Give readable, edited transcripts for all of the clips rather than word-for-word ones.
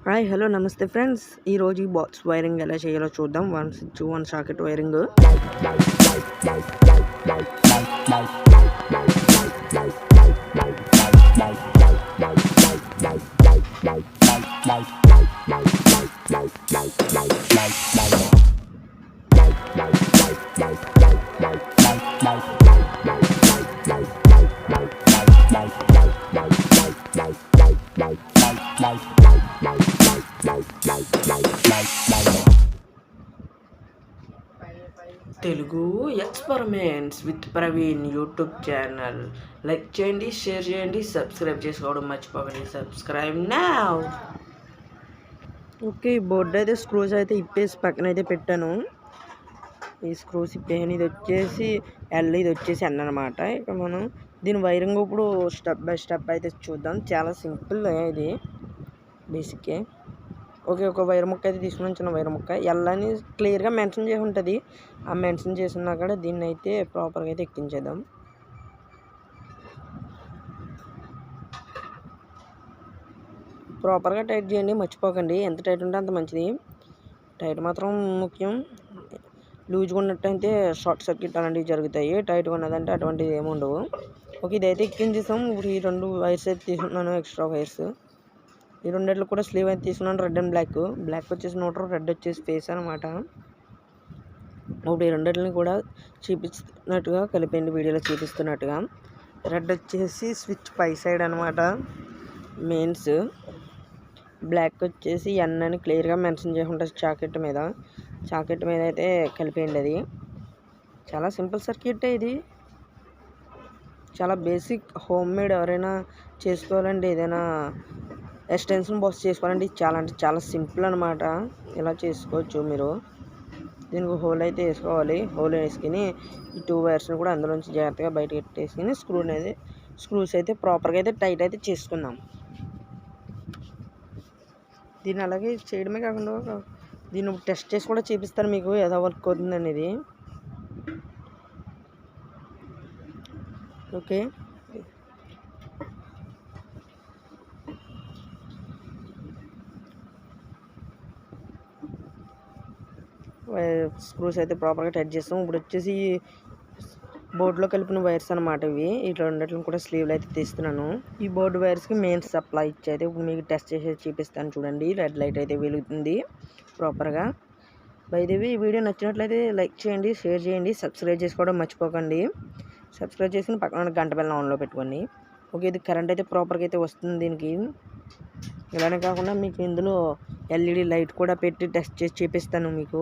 Hi hello నమస్తే friends, ఈరోజు ఈ బాక్స్ వైరింగ్ ఎలా చేయాలో చూద్దాం. 1 switch 1 socket wiring. Telugu experiments with Praveen YouTube channel like చేయండి, షేర్ చేయండి, సబ్స్క్రైబ్ చేసుకోవడం మర్చిపోకండి. Subscribe now. ఓకే, బోర్డు అయితే స్క్రూస్ అయితే ఇప్పేసి పక్కన అయితే పెట్టాను. ఈ స్క్రూస్ ఇప్పేసాను. ఇది వచ్చేసి ఎల్, ఇది వచ్చేసి ఎన్ అనమాట. ఇక మనం దీని వైరింగ్ ఇప్పుడు స్టెప్ బై స్టెప్ అయితే చూద్దాం. చాలా సింపుల్ ఇది, బేసిక్కే. ఓకే, ఒక వైర్ ముక్క అయితే తీసుకున్నాం, చిన్న వైర్ ముక్క. ఎల్ అని క్లియర్గా మెన్షన్ చేసి ఉంటుంది. ఆ మెన్షన్ చేసిన కూడా దీన్ని అయితే ప్రాపర్గా అయితే ఎక్కించేద్దాం. ప్రాపర్గా టైట్ చేయండి, మర్చిపోకండి. ఎంత టైట్ ఉంటే అంత మంచిది. టైట్ మాత్రం ముఖ్యం. లూజ్గా ఉన్నట్టయితే షార్ట్ సర్క్యూట్ అలాంటివి జరుగుతాయి. టైట్గా ఉన్నదంటే అటువంటివి ఏమి ఉండవు. ఓకే, ఇదైతే ఎక్కించేసాం. ఇప్పుడు ఈ 2 వైర్స్ అయితే తీసుకున్నాను, ఎక్స్ట్రా వైర్స్. ఈ రెండిట్లు కూడా స్లీవ్ అయితే తీసుకున్నాను, రెడ్ అండ్ బ్లాక్. బ్లాక్ వచ్చేసి న్యూట్రల్, రెడ్ వచ్చేసి ఫేస్ అనమాట. ఇప్పుడు ఈ రెండిట్లని కూడా చూపిస్తున్నట్టుగా కలిపండి, వీడియోలో చూపిస్తున్నట్టుగా. రెడ్ వచ్చేసి స్విచ్ పై సైడ్ అనమాట, మెయిన్స్. బ్లాక్ వచ్చేసి ఎన్ అని క్లియర్గా మెన్షన్ చేసి ఉంటుంది చాకెట్ మీద. చాకెట్ మీద అయితే కలిపేయండి. అది చాలా సింపుల్ సర్క్యూటే ఇది. చాలా బేసిక్, హోమ్ మేడ్. ఎవరైనా చేసుకోవాలండి, ఏదైనా ఎక్స్టెన్షన్ బాక్స్ చేసుకోవాలంటే చాలా అంటే చాలా సింపుల్ అనమాట. ఇలా చేసుకోవచ్చు మీరు. దీనికి హోల్ అయితే వేసుకోవాలి. హోల్ వేసుకుని ఈ 2 వైర్స్ని కూడా అందులోంచి జాగ్రత్తగా బయటకు పెట్టేసుకుని స్క్రూస్ అయితే ప్రాపర్గా అయితే టైట్ అయితే చేసుకుందాం. దీన్ని అలాగే చేయడమే కాకుండా దీన్ని టెస్ట్ చేసి కూడా చూపిస్తాను మీకు ఎలా వర్క్ అవుతుంది అనేది. ఓకే, స్క్రూస్ అయితే ప్రాపర్గా టైట్ చేస్తాం. ఇప్పుడు వచ్చేసి బోర్డులో కలిపిన వైర్స్ అనమాట ఇవి. ఈ రెండిట్లను కూడా స్లీవ్లు అయితే తీస్తున్నాను. ఈ బోర్డు వైర్స్కి మెయిన్ సప్లై ఇచ్చి అయితే ఇప్పుడు మీకు టెస్ట్ చేసి చూపిస్తాను. చూడండి, రెడ్ లైట్ అయితే వెలుగుతుంది ప్రాపర్గా. బైదేవి ఈ వీడియో నచ్చినట్లయితే లైక్ చేయండి, షేర్ చేయండి, సబ్స్క్రైబ్ చేసుకోవడం మర్చిపోకండి. సబ్స్క్రైబ్ చేసుకుని పక్కన గంట బెల్ ఆన్లో పెట్టుకోండి. ఓకే, ఇది కరెంట్ అయితే ప్రాపర్గా అయితే వస్తుంది దీనికి. ఇలానే కాకుండా మీకు ఇందులో ఎల్ఈడి లైట్ కూడా పెట్టి టెస్ట్ చేసి చూపిస్తాను మీకు.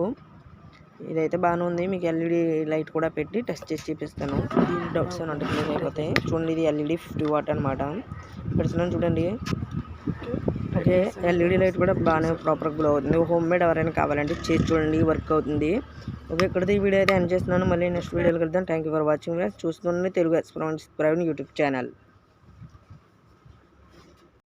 ఇదైతే బాగానే ఉంది. మీకు ఎల్ఈడి లైట్ కూడా పెట్టి టెస్ట్ చేసి చూపిస్తాను. దీని డౌట్స్ ఏమైనా అంటే క్లియర్ అయిపోతాయి. చూడండి, ఇది ఎల్ఈడి 50 వాట్ అనమాట. పెడుతున్నాను చూడండి. ఓకే, ఎల్ఈడి లైట్ కూడా బాగానే ప్రాపర్గా గ్లో అవుతుంది. హోమ్ మేడ్ ఎవరైనా కావాలంటే చేసి చూడండి, వర్క్ అవుతుంది. ఓకే, ఇక్కడితో ఈ వీడియో అయితే ఎండ్ చేస్తున్నాను. మళ్ళీ నెక్స్ట్ వీడియోలో కలుద్దాం. Thank you for watching. చూస్తుండండి Telugu experiments Praveen YouTube channel.